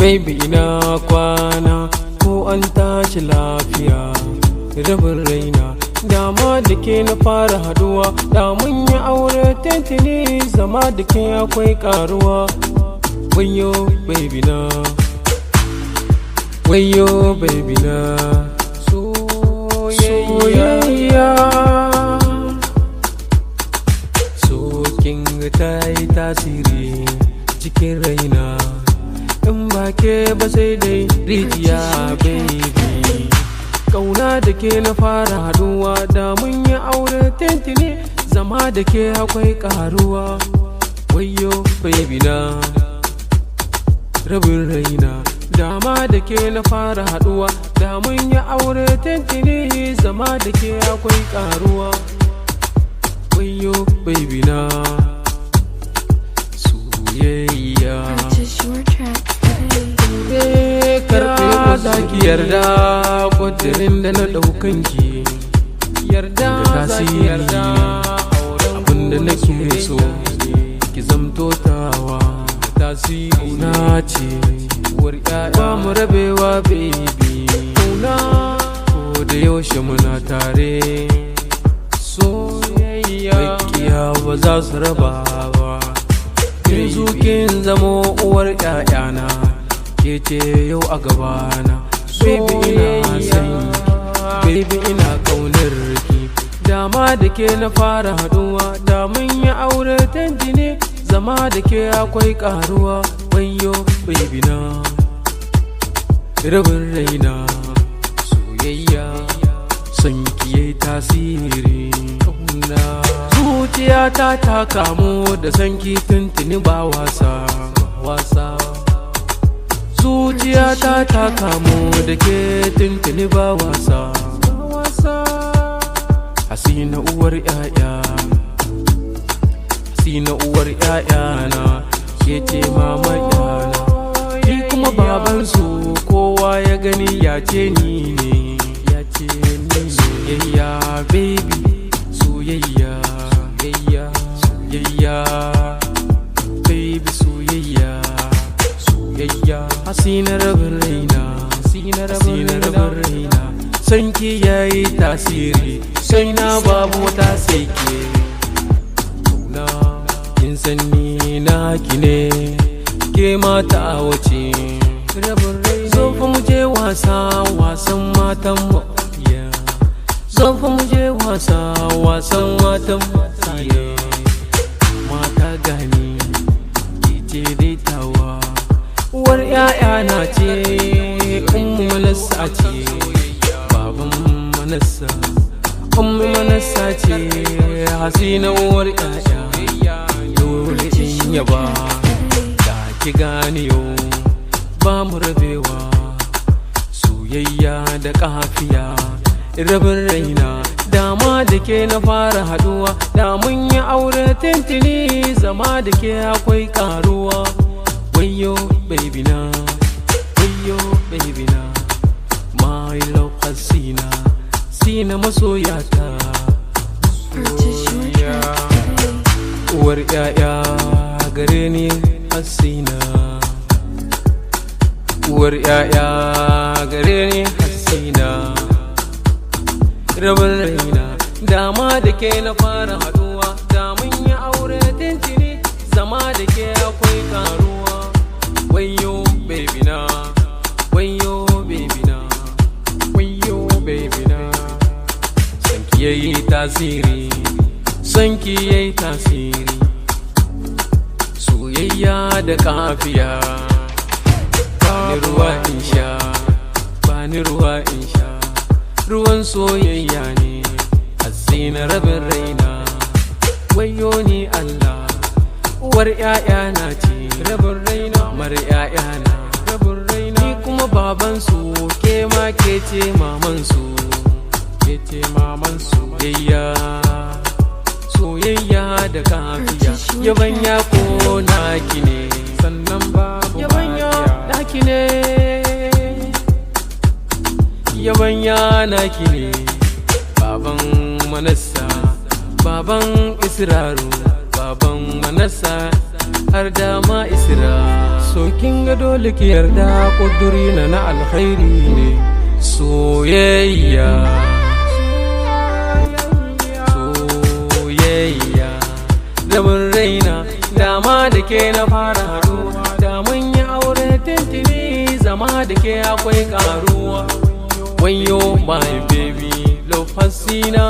baby ina kwana ko an tashi lafiya rabin raina dama da ke na fara haduwa da mun yi aure tentini zama da ke akwai karuwa wayo baby na wayo baby na soyayya sokin ta yi tasiri cikin raina in ba ke ba sai dai rijiya baby kauna da ke na fara haduwa da mun yi aure tentini zama da ke akwai karuwa wayo baby na rabin raina dama da ke na fara haduwa da mun yi aure tentini zama da ke akwai karuwa wayo baby na soyayya karfe ko zaki yarda kudirin da na daukanki yarda zaki yarda abinda nake so ki zamto tawa tasiri na ce ba mu rabewa baby kuna ko da yaushe muna tare soyayya bakiya ba za su raba ba yanzu kin zamo uwar ƴaƴana ke ce yau a gabana baby ina san baby ina kaunar ki dama da ke na fara haduwa da mun yi aure tantine zama da ke akwai karuwa wayo baby na rabin raina soyayya son ki yayi tasiri kauna zuciyata ta kamu da sanki tuntuni ba wasa zuciyata ta kamu da ke tuntuni ba wasa hasina uwar ƴaƴa hasina uwar ƴaƴana ke ce mama ƴana ni kuma babansu kowa ya gani ya ce ni ne soyayya baby soyayya baby soyayya hasina rabin raina sanki yayi tasiri sai na babu ta sai ke na kin sanni na kine ke mata wace rabin raina zo fa mu je wasan matan mu zo fa mu je wasan matan mu mata gani ce dai tawa uwar ƴaƴana ce ummu manassa ce baban manassa ummu manassa ce hasina uwar ƴaƴa dole in yaba da ki gane yau ba mu rabewa soyayya da kafiya rabin raina dama da ke na fara haduwa da mun yi aure tentini zama da ke akwai karuwa wayo baby na my love hasina sina masoyata uwar ƴaƴa gare ni hasina uwar ƴaƴa gare ni hasina rabin raina dama da ke na fara haduwa da mun yi aure tintini zama da ke akwai karuwa wayo baby na wayo baby na wayo baby na sanki yayi tasiri soyayya da kafiya bani ruwa in sha ruwan soyayya ne hasina rabin raina wayo ni Allah uwar ƴaƴana ce rabin raina mar ƴaƴana rabin raina ni kuma babansu ke ma ke ce mamansu soyayya da kafiya yabanya ko naki ne sannan babu yabanya naki ne yabanya naki ne baban manassa baban israru baban manassa har da ma isra. So kin ga dole ki yarda kuduri na alkhairi ne soyayya. Soyayya zaman raina dama da ke na fara haɗuwa, da mun yi aure tintini zama da ke akwai karuwa. Wayo my baby love hasina.